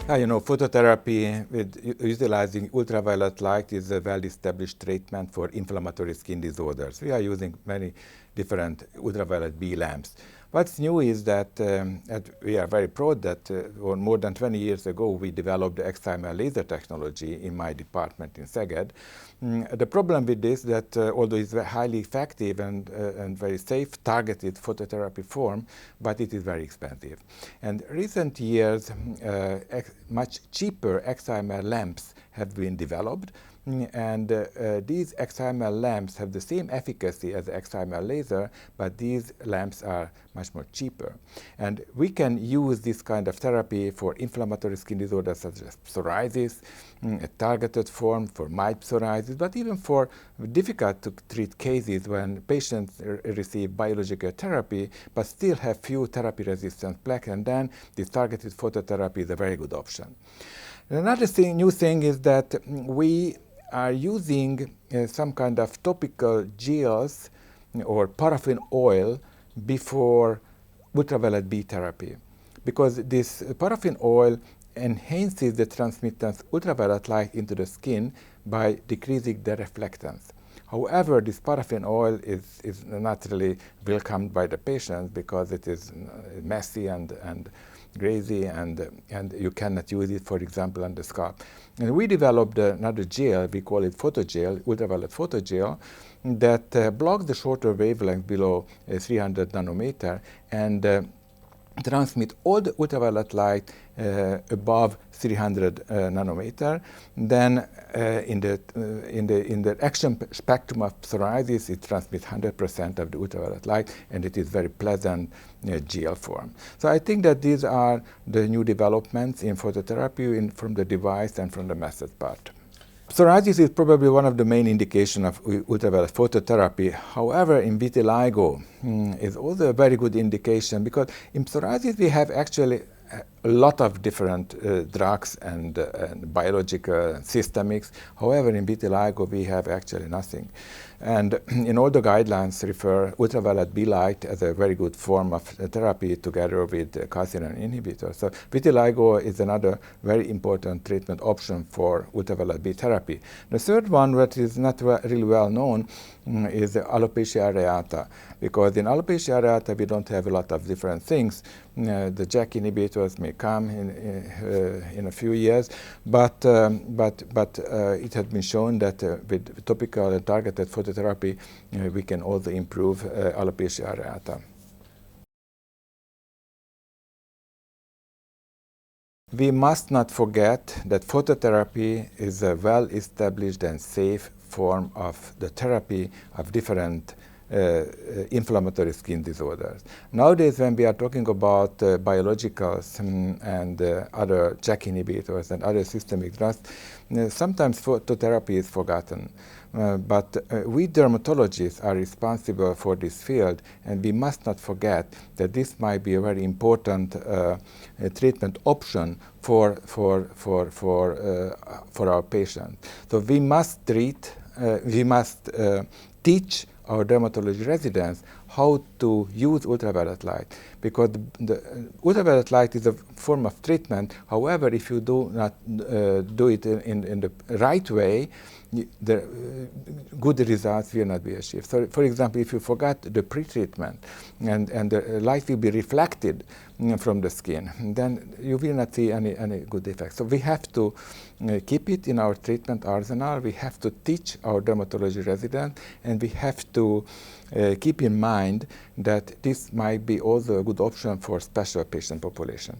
Phototherapy with utilizing ultraviolet light is a well-established treatment for inflammatory skin disorders. We are using many different ultraviolet B lamps. What's new is that we are very proud that more than 20 years ago we developed the XIML laser technology in my department in Szeged. The problem with this is that although it's a highly effective and very safe targeted phototherapy form, but it is very expensive. And recent years, much cheaper XIML lamps have been developed. And these XIML lamps have the same efficacy as the XIML laser, but these lamps are much more cheaper. And we can use this kind of therapy for inflammatory skin disorders such as psoriasis, a targeted form for mild psoriasis, but even for difficult to treat cases when patients receive biological therapy but still have few therapy-resistant plaque, and then this targeted phototherapy is a very good option. And another new thing is that we are using some kind of topical gels or paraffin oil before ultraviolet B therapy, because this paraffin oil enhances the transmittance ultraviolet light into the skin by decreasing the reflectance. However, this paraffin oil is not really welcomed by the patients because it is messy and greasy, and you cannot use it, for example, on the scalp. And we developed another gel, we call it photogel, ultraviolet photogel, that blocks the shorter wavelength below 300 nanometer and transmit all the ultraviolet light above 300 nanometer. Then in the action spectrum of psoriasis, it transmits 100% of the ultraviolet light, and it is very pleasant gel form. So I think that these are the new developments in phototherapy from the device and from the method part. Psoriasis is probably one of the main indications of ultraviolet phototherapy. However, in vitiligo is also a very good indication, because in psoriasis we have actually a lot of different drugs and biological and systemics. However, in vitiligo we have actually nothing. And in all the guidelines refer ultraviolet B light as a very good form of therapy together with calcineurin inhibitors. So vitiligo is another very important treatment option for ultraviolet B therapy. The third one, that is not really well known, is alopecia areata, because in alopecia areata we don't have a lot of different things. The JAK inhibitors may come in a few years, but it has been shown that with topical and targeted phototherapy we can also improve alopecia areata. We must not forget that phototherapy is a well-established and safe form of the therapy of different inflammatory skin disorders. Nowadays, when we are talking about biologicals and other JAK inhibitors and other systemic drugs, sometimes phototherapy is forgotten. But we dermatologists are responsible for this field, and we must not forget that this might be a very important treatment option for our patients. So we must teach our dermatology residents how to use ultraviolet light, because the ultraviolet light is a form of treatment. However, if you do not do it in the right way, the good results will not be achieved. So, for example, if you forgot the pre-treatment and the light will be reflected from the skin, then you will not see any good effects. So we have to keep it in our treatment arsenal. We have to teach our dermatology residents, and we have to keep in mind that this might be also a good option for special patient population.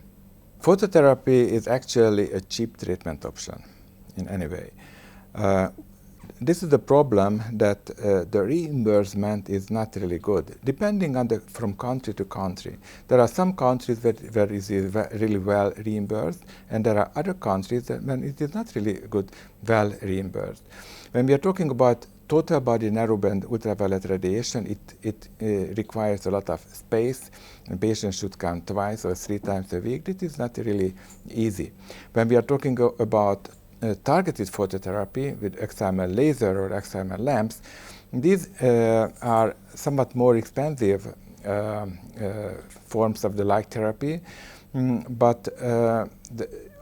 Phototherapy is actually a cheap treatment option in any way. This is the problem, that the reimbursement is not really good, depending on from country to country. There are some countries where it is really well reimbursed, and there are other countries when it is not really good, well reimbursed. When we are talking about total body narrowband ultraviolet radiation, it requires a lot of space, and patients should come twice or 3 times a week. This is not really easy. When we are talking about targeted phototherapy with XIML laser or XIML lamps, these are somewhat more expensive forms of the light therapy, but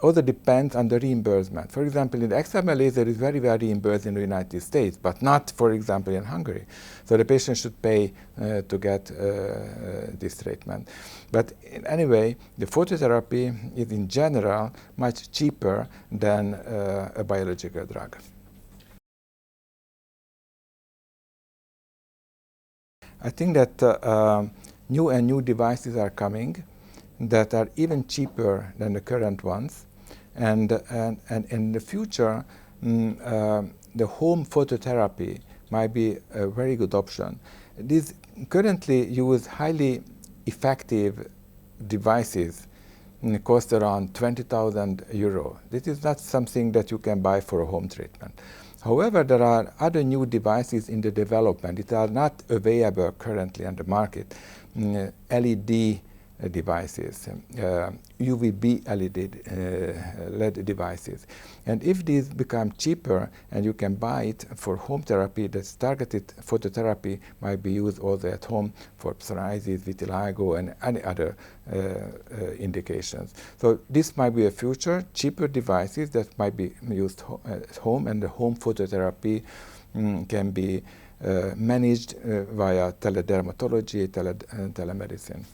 also depends on the reimbursement. For example, in the excimer laser is very well reimbursed in the United States, but not, for example, in Hungary. So the patient should pay to get this treatment. But anyway, the phototherapy is in general much cheaper than a biological drug. I think that new devices are coming that are even cheaper than the current ones. And in the future, the home phototherapy might be a very good option. These currently use highly effective devices cost around 20,000 euro. This is not something that you can buy for a home treatment. However, there are other new devices in the development that are not available currently on the market. LED devices, UVB LED devices. And if these become cheaper and you can buy it for home therapy, this targeted phototherapy might be used also at home for psoriasis, vitiligo, and any other indications. So this might be a future, cheaper devices that might be used at home, and the home phototherapy can be managed via teledermatology, telemedicine.